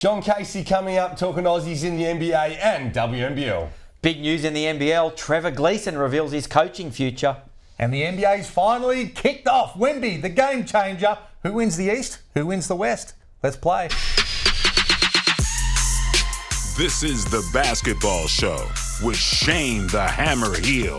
John Casey coming up, talking Aussies in the NBA and WNBL. Big news in the NBL, Trevor Gleeson reveals his coaching future. And the NBA's finally kicked off. Wemby, the game changer. Who wins the East? Who wins the West? Let's play. This is the Basketball Show with Shane the Hammer Heel.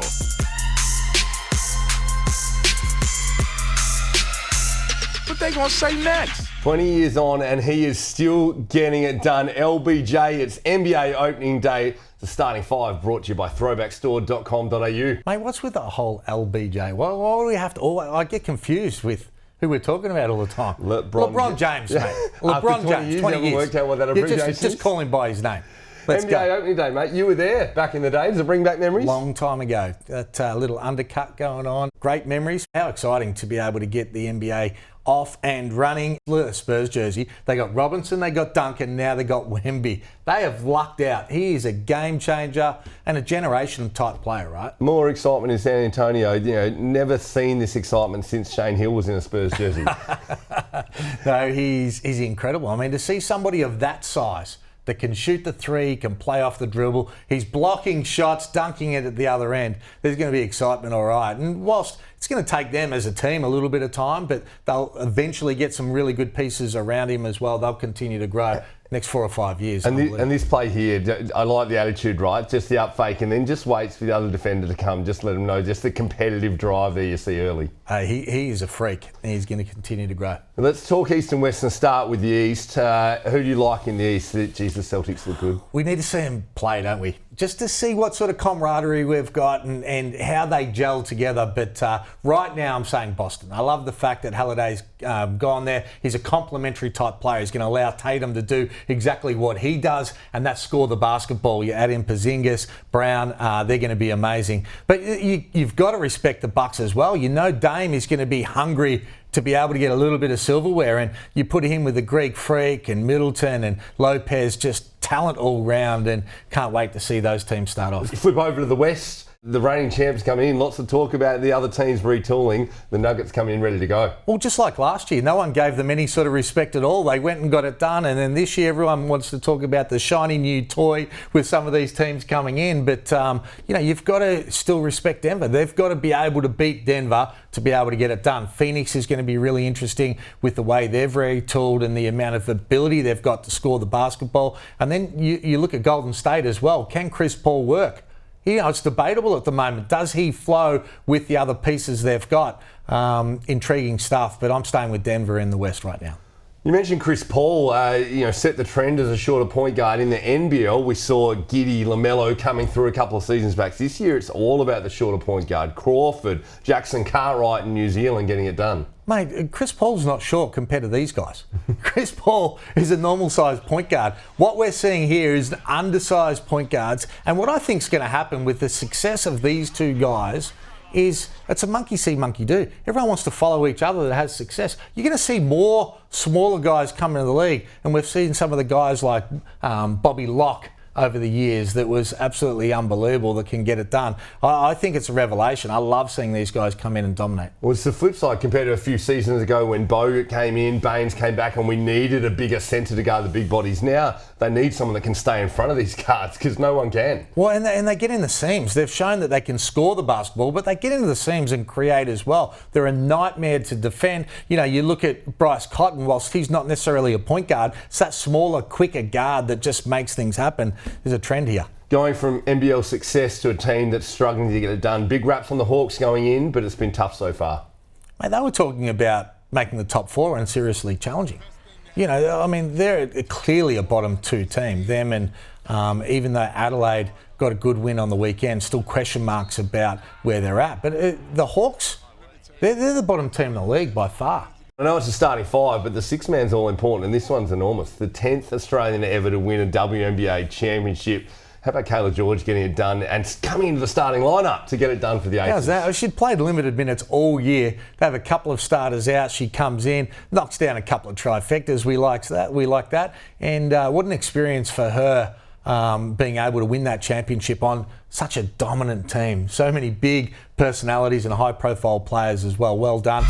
What they gonna say next? 20 years on and he is still getting it done. LBJ, it's NBA opening day. The starting five brought to you by throwbackstore.com.au. Mate, what's with the whole LBJ? Why do we have to always... I get confused with who we're talking about all the time. LeBron James, mate. LeBron James, 20 years. Worked out what that abbreviation is. Just call him by his name. Let's NBA go. opening day, mate. You were there back in the day. Does it bring back memories? Long time ago. That little undercut going on. Great memories. How exciting to be able to get the NBA off and running. Look at the Spurs jersey. They got Robinson, they got Duncan, now they got Wemby. They have lucked out. He is a game changer and a generation type player, right? More excitement in San Antonio. You know, never seen this excitement since Shane Hill was in a Spurs jersey. No, he's incredible. I mean, to see somebody of that size that can shoot the three, can play off the dribble, he's blocking shots, dunking it at the other end. There's going to be excitement, all right. And whilst it's going to take them as a team a little bit of time, but they'll eventually get some really good pieces around him as well. They'll continue to grow next 4 or 5 years. And this play here, I like the attitude, right? Just the up fake and then just waits for the other defender to come. Just let him know, just the competitive drive there you see early. He is a freak and he's going to continue to grow. Let's talk East and West and start with the East. Who do you like in the East? Geez, the Celtics look good. We need to see them play, don't we? Just to see what sort of camaraderie we've got and how they gel together. But right now I'm saying Boston. I love the fact that Halliday's gone there. He's a complementary type player. He's going to allow Tatum to do exactly what he does, and that's score the basketball. You add in Porzingis, Brown, they're going to be amazing. But you've got to respect the Bucks as well. You know Dame is going to be hungry to be able to get a little bit of silverware, and you put him with the Greek Freak and Middleton and Lopez, just talent all round, and can't wait to see those teams start off. Flip over to the West. The reigning champs come in, lots of talk about the other teams retooling. The Nuggets come in ready to go. Well, just like last year, no one gave them any sort of respect at all. They went and got it done, and then this year everyone wants to talk about the shiny new toy with some of these teams coming in. But, you've got to still respect Denver. They've got to be able to beat Denver to be able to get it done. Phoenix is going to be really interesting with the way they're retooled and the amount of ability they've got to score the basketball. And then you look at Golden State as well. Can Chris Paul work? It's debatable at the moment. Does he flow with the other pieces they've got? Intriguing stuff, but I'm staying with Denver in the West right now. You mentioned Chris Paul, set the trend as a shorter point guard. In the NBL, we saw Giddy, LaMelo coming through a couple of seasons back. This year, it's all about the shorter point guard. Crawford, Jackson Cartwright in New Zealand getting it done. Mate, Chris Paul's not short compared to these guys. Chris Paul is a normal-sized point guard. What we're seeing here is undersized point guards, and what I think is going to happen with the success of these two guys is it's a monkey see, monkey do. Everyone wants to follow each other that has success. You're going to see more smaller guys come into the league, and we've seen some of the guys like Bobby Locke over the years that was absolutely unbelievable that can get it done. I think it's a revelation. I love seeing these guys come in and dominate. Well, it's the flip side compared to a few seasons ago when Bogut came in, Baines came back, and we needed a bigger centre to guard the big bodies. Now they need someone that can stay in front of these guards because no one can. Well, and they get in the seams. They've shown that they can score the basketball, but they get into the seams and create as well. They're a nightmare to defend. You look at Bryce Cotton, whilst he's not necessarily a point guard, it's that smaller, quicker guard that just makes things happen. There's a trend here. Going from NBL success to a team that's struggling to get it done. Big raps on the Hawks going in, but it's been tough so far. Mate, they were talking about making the top four and seriously challenging. They're clearly a bottom two team. Them and even though Adelaide got a good win on the weekend, still question marks about where they're at. But the Hawks, they're the bottom team in the league by far. I know it's a starting five, but the six man's all important, and this one's enormous. The 10th Australian ever to win a WNBA championship. How about Kayla George getting it done and coming into the starting lineup to get it done for the Aces? How's that? She'd played limited minutes all year. They have a couple of starters out. She comes in, knocks down a couple of trifectas. We like that. And what an experience for her being able to win that championship on such a dominant team. So many big personalities and high-profile players as well. Well done.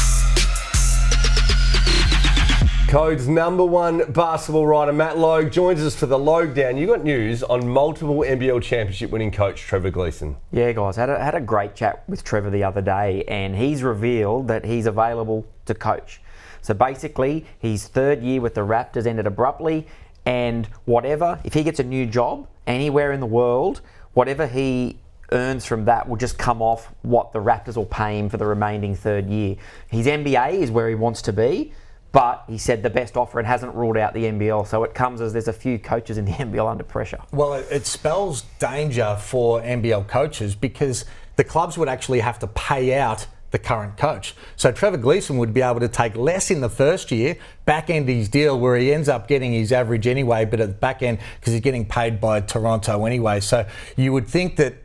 Code's #1 basketball writer, Matt Logue, joins us for the Logue Down. You got news on multiple NBL championship winning coach Trevor Gleeson. Yeah, guys, had a great chat with Trevor the other day, and he's revealed that he's available to coach. So basically, his third year with the Raptors ended abruptly, and if he gets a new job anywhere in the world, whatever he earns from that will just come off what the Raptors will pay him for the remaining third year. His NBA is where he wants to be, but he said the best offer and hasn't ruled out the NBL. So it comes as there's a few coaches in the NBL under pressure. Well, it spells danger for NBL coaches because the clubs would actually have to pay out the current coach. So Trevor Gleeson would be able to take less in the first year, back end his deal where he ends up getting his average anyway, but at the back end, because he's getting paid by Toronto anyway. So you would think that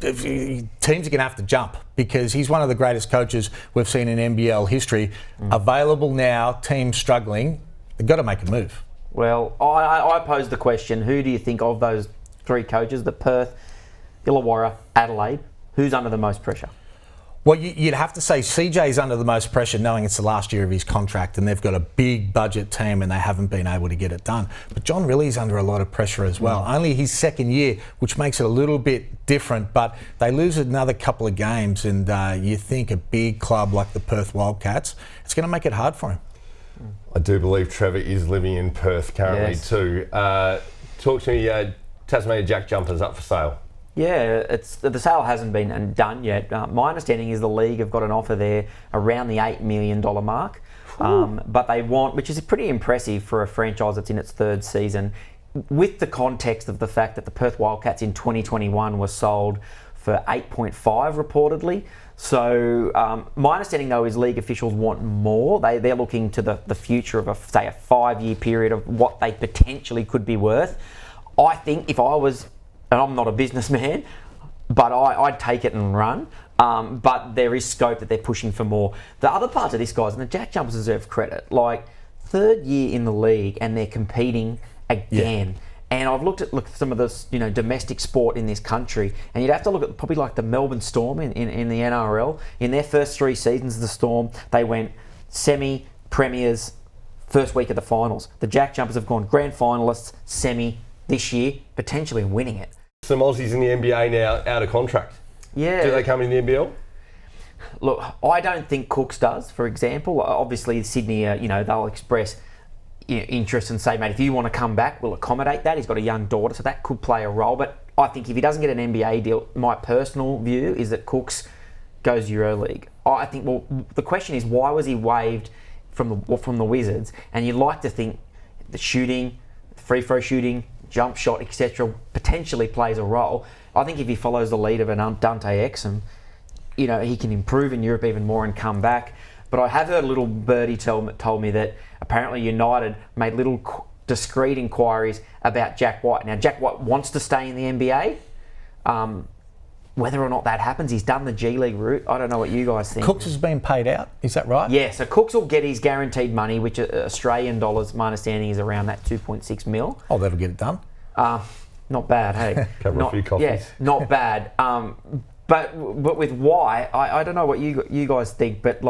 teams are going to have to jump because he's one of the greatest coaches we've seen in NBL history. Available now, teams struggling, they've got to make a move. Well, I pose the question, who do you think of those three coaches, the Perth, Illawarra, Adelaide, who's under the most pressure? Well, you'd have to say CJ's under the most pressure knowing it's the last year of his contract and they've got a big budget team and they haven't been able to get it done. But John Riley's under a lot of pressure as well. Only his second year, which makes it a little bit different, but they lose another couple of games and you think a big club like the Perth Wildcats, it's going to make it hard for him. I do believe Trevor is living in Perth currently too. Talk to me, Tasmania Jack Jumpers up for sale. Yeah, the sale hasn't been done yet. My understanding is the league have got an offer there around the $8 million mark. But they want, which is pretty impressive for a franchise that's in its third season, with the context of the fact that the Perth Wildcats in 2021 were sold for 8.5 reportedly. So my understanding though is league officials want more. They're looking to the future of a 5-year period of what they potentially could be worth. I think if I was, and I'm not a businessman, but I'd take it and run. But there is scope that they're pushing for more. The other parts of this, guys, and the Jack Jumpers deserve credit. Like, third year in the league and they're competing again. Yeah. And I've looked at some of this, domestic sport in this country, and you'd have to look at probably like the Melbourne Storm in the NRL. In their first 3 seasons of the Storm, they went semi, premiers, first week of the finals. The Jack Jumpers have gone grand finalists, semi this year, potentially winning it. Some Aussies in the NBA now out of contract. Yeah. Do they come in the NBL? Look, I don't think Cooks does, for example. Obviously, Sydney, they'll express interest and say, mate, if you want to come back, we'll accommodate that. He's got a young daughter, so that could play a role. But I think if he doesn't get an NBA deal, my personal view is that Cooks goes EuroLeague. I think, well, the question is, why was he waived from the Wizards? And you'd like to think the shooting, free throw shooting, jump shot, etc., potentially plays a role. I think if he follows the lead of an Dante Exum, he can improve in Europe even more and come back. But I have heard a little birdie told me that apparently United made little discreet inquiries about Jack White. Now, Jack White wants to stay in the NBA. Whether or not that happens, he's done the G League route. I don't know what you guys think. Cooks has been paid out, is that right? Yeah, so Cooks will get his guaranteed money, which Australian dollars, my understanding, is around that 2.6 mil. Oh, that'll get it done. Not bad, hey. Cover a few coffees. Yeah, not bad. But with why, I don't know what you guys think, but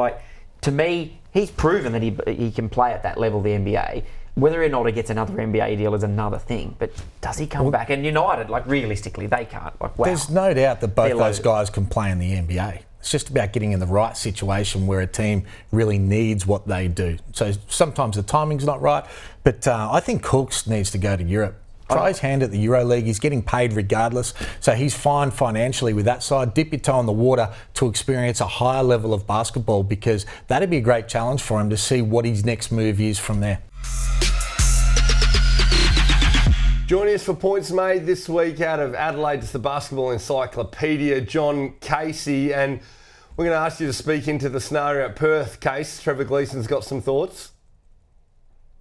to me, he's proven that he can play at that level, the NBA. Whether or not he gets another NBA deal is another thing, but does he come back? And United, realistically, they can't. Wow. There's no doubt that both those guys can play in the NBA. It's just about getting in the right situation where a team really needs what they do. So sometimes the timing's not right, but I think Cooks needs to go to Europe. Try his hand at the EuroLeague. He's getting paid regardless, so he's fine financially with that side. Dip your toe in the water to experience a higher level of basketball, because that'd be a great challenge for him to see what his next move is from there. Joining us for Points Made this week out of Adelaide, it's the Basketball Encyclopedia, John Casey, and we're going to ask you to speak into the scenario at Perth. Case, Trevor Gleeson's got some thoughts.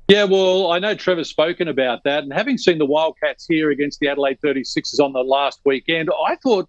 Yeah, well, I know Trevor's spoken about that, and having seen the Wildcats here against the Adelaide 36ers on the last weekend, I thought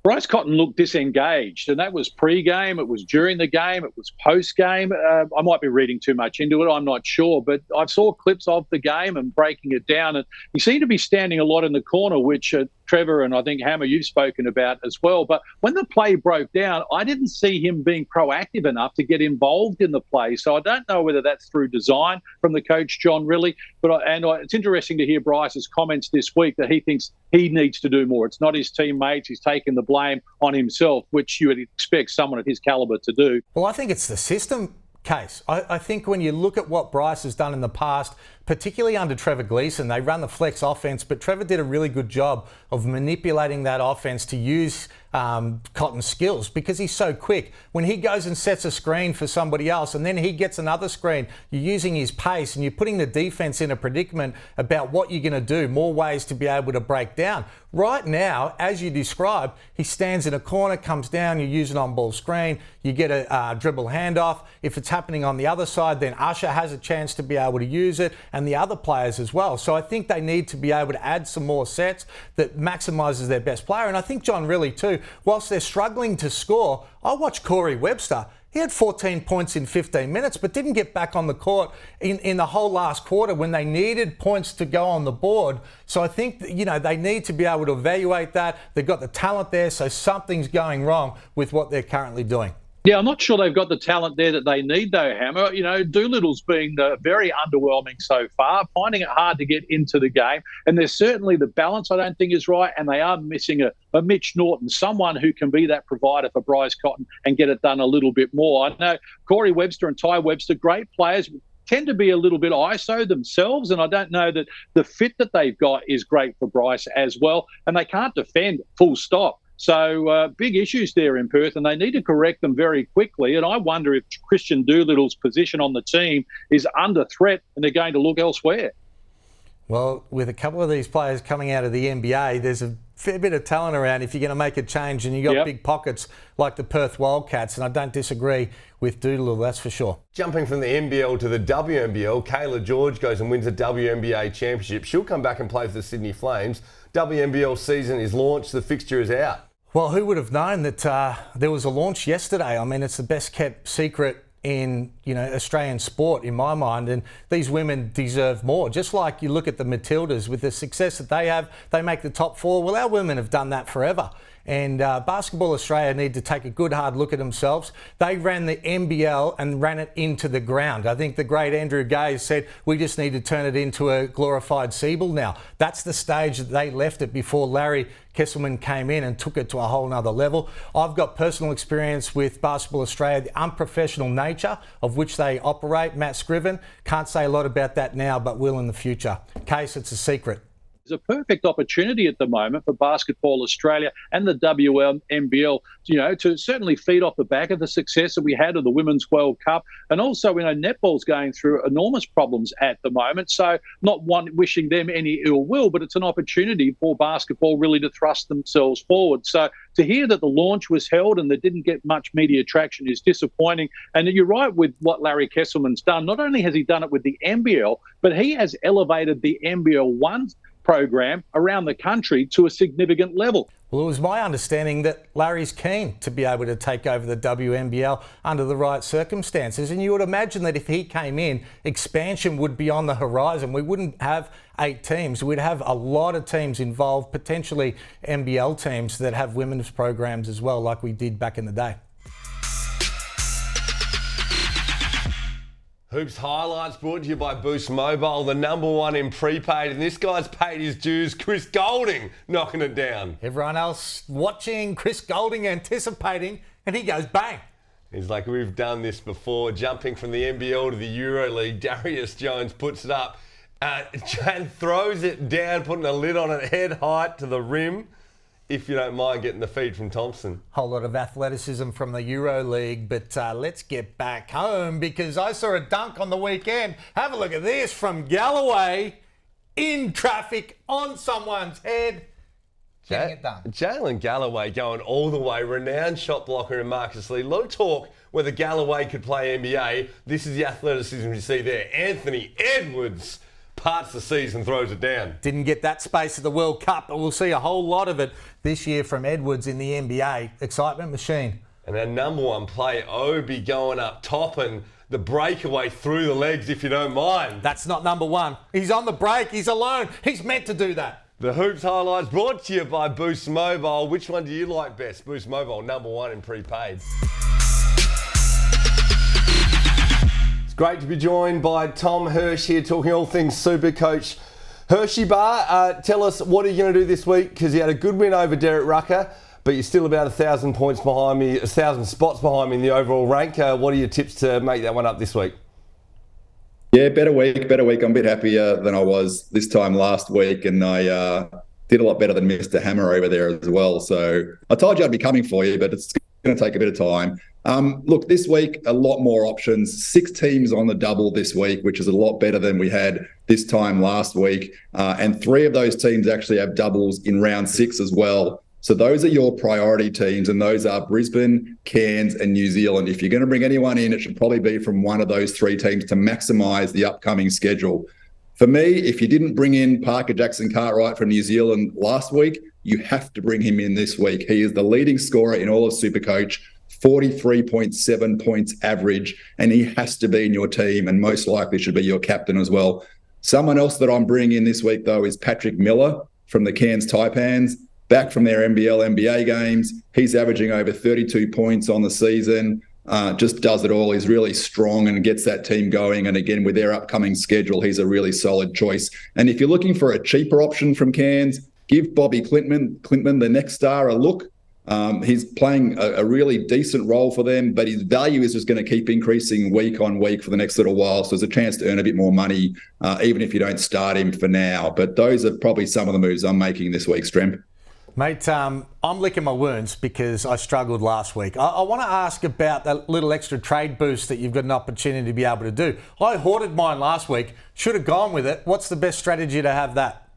Bryce Cotton looked disengaged, and that was pre-game, it was during the game, it was post-game. I might be reading too much into it, I'm not sure, but I saw clips of the game and breaking it down, and he seemed to be standing a lot in the corner, which Trevor, and I think Hammer, you've spoken about as well. But when the play broke down, I didn't see him being proactive enough to get involved in the play. So I don't know whether that's through design from the coach, John Riley. But it's interesting to hear Bryce's comments this week that he thinks he needs to do more. It's not his teammates. He's taking the blame on himself, which you would expect someone at his calibre to do. Well, I think it's the system case. I think when you look at what Bryce has done in the past, particularly under Trevor Gleeson, they run the flex offense, but Trevor did a really good job of manipulating that offense to use Cotton's skills because he's so quick. When he goes and sets a screen for somebody else and then he gets another screen, you're using his pace and you're putting the defense in a predicament about what you're going to do, more ways to be able to break down. Right now, as you described, he stands in a corner, comes down, you use an on-ball screen, you get a dribble handoff. If it's happening on the other side, then Usher has a chance to be able to use it, and the other players as well. So I think they need to be able to add some more sets that maximises their best player. And I think John Riley too, whilst they're struggling to score, I watched Corey Webster. He had 14 points in 15 minutes, but didn't get back on the court in the whole last quarter when they needed points to go on the board. So I think, they need to be able to evaluate that. They've got the talent there, so something's going wrong with what they're currently doing. Yeah, I'm not sure they've got the talent there that they need, though, Hammer. Doolittle's been very underwhelming so far, finding it hard to get into the game. And there's certainly the balance I don't think is right, and they are missing a Mitch Norton, someone who can be that provider for Bryce Cotton and get it done a little bit more. I know Corey Webster and Ty Webster, great players, tend to be a little bit ISO themselves, and I don't know that the fit that they've got is great for Bryce as well, and they can't defend full stop. So big issues there in Perth, and they need to correct them very quickly. And I wonder if Christian Doolittle's position on the team is under threat and they're going to look elsewhere. Well, with a couple of these players coming out of the NBA, there's a fair bit of talent around if you're going to make a change, and you've got big pockets like the Perth Wildcats, and I don't disagree with Doolittle, that's for sure. Jumping from the NBL to the WNBL, Kayla George goes and wins a WNBA championship. She'll come back and play for the Sydney Flames. WNBL season is launched, the fixture is out. Well, who would have known that there was a launch yesterday? I mean, it's the best kept secret in Australian sport in my mind, and these women deserve more. Just like you look at the Matildas, with the success that they have, they make the top four. Well, our women have done that forever. And Basketball Australia need to take a good hard look at themselves. They ran the NBL and ran it into the ground. I think the great Andrew Gay said, we just need to turn it into a glorified Seabull now. That's the stage that they left it before Larry Kesselman came in and took it to a whole nother level. I've got personal experience with Basketball Australia, the unprofessional nature of which they operate. Matt Scriven, can't say a lot about that now, but will in the future. Case, it's a secret. There's a perfect opportunity at the moment for Basketball Australia and the WNBL, to certainly feed off the back of the success that we had of the Women's World Cup. And also, netball's going through enormous problems at the moment. So not wishing them any ill will, but it's an opportunity for basketball really to thrust themselves forward. So to hear that the launch was held and that didn't get much media traction is disappointing. And you're right with what Larry Kesselman's done. Not only has he done it with the NBL, but he has elevated the NBL 1 program around the country to a significant level. Well, it was my understanding that Larry's keen to be able to take over the WNBL under the right circumstances. And you would imagine that if he came in, expansion would be on the horizon. We wouldn't have 8 teams. We'd have a lot of teams involved, potentially NBL teams that have women's programs as well, like we did back in the day. Hoops highlights brought to you by Boost Mobile, the #1 in prepaid, and this guy's paid his dues. Chris Goulding knocking it down. Everyone else watching, Chris Goulding anticipating, and he goes bang. He's like, we've done this before. Jumping from the NBL to the Euro League, Darius Jones puts it up and throws it down, putting a lid on it, head height to the rim. If you don't mind getting the feed from Thompson. Whole lot of athleticism from the Euro League, but let's get back home because I saw a dunk on the weekend. Have a look at this from Galloway in traffic on someone's head. Getting it done. Jalen Galloway going all the way, renowned shot blocker in Marcus Lee. Low talk whether Galloway could play NBA. This is the athleticism you see there. Anthony Edwards parts the season, throws it down. Didn't get that space at the World Cup, but we'll see a whole lot of it this year from Edwards in the NBA. Excitement machine. And our #1 play, Obi, going up top and the breakaway through the legs, if you don't mind. That's not #1. He's on the break. He's alone. He's meant to do that. The Hoops highlights brought to you by Boost Mobile. Which one do you like best? Boost Mobile, number one in prepaid. It's great to be joined by Tom Hirsch here, talking all things Supercoach. Hershey Bar, tell us, what are you going to do this week? Because you had a good win over Derek Rucker, but you're still about 1,000 points behind me, 1,000 spots behind me in the overall rank. What are your tips to make that one up this week? Yeah, better week. I'm a bit happier than I was this time last week, and I did a lot better than Mr. Hammer over there as well. So I told you I'd be coming for you, but it's going to take a bit of time. Look, this week, a lot more options. 6 teams on the double this week, which is a lot better than we had this time last week. And 3 of those teams actually have doubles in round 6 as well. So those are your priority teams, and those are Brisbane, Cairns, and New Zealand. If you're going to bring anyone in, it should probably be from one of those 3 teams to maximise the upcoming schedule. For me, if you didn't bring in Parker Jackson-Cartwright from New Zealand last week, you have to bring him in this week. He is the leading scorer in all of Supercoach, 43.7 points average, and he has to be in your team and most likely should be your captain as well. Someone else that I'm bringing in this week, though, is Patrick Miller from the Cairns Taipans, back from their NBL, NBA games. He's averaging over 32 points on the season, just does it all. He's really strong and gets that team going. And again, with their upcoming schedule, he's a really solid choice. And if you're looking for a cheaper option from Cairns, give Bobby Clintman, the next star, a look. He's playing a really decent role for them, but his value is just going to keep increasing week on week for the next little while. So there's a chance to earn a bit more money, even if you don't start him for now. But those are probably some of the moves I'm making this week, Strem. Mate, I'm licking my wounds because I struggled last week. I want to ask about that little extra trade boost that you've got an opportunity to be able to do. I hoarded mine last week, should have gone with it. What's the best strategy to have that?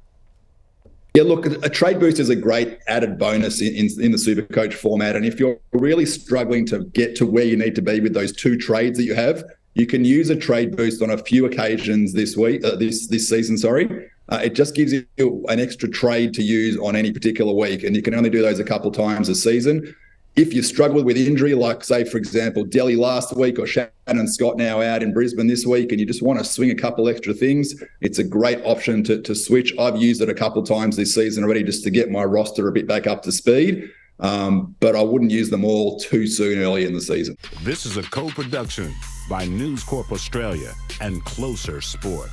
Yeah, look, a trade boost is a great added bonus in the Supercoach format. And if you're really struggling to get to where you need to be with those 2 trades that you have, you can use a trade boost on a few occasions this season. It just gives you an extra trade to use on any particular week, and you can only do those a couple times a season. If you struggle with injury, like, say, for example, Delhi last week or Shannon Scott now out in Brisbane this week, and you just want to swing a couple extra things, it's a great option to switch. I've used it a couple times this season already just to get my roster a bit back up to speed, but I wouldn't use them all too soon early in the season. This is a co-production by News Corp Australia and Closer Sport.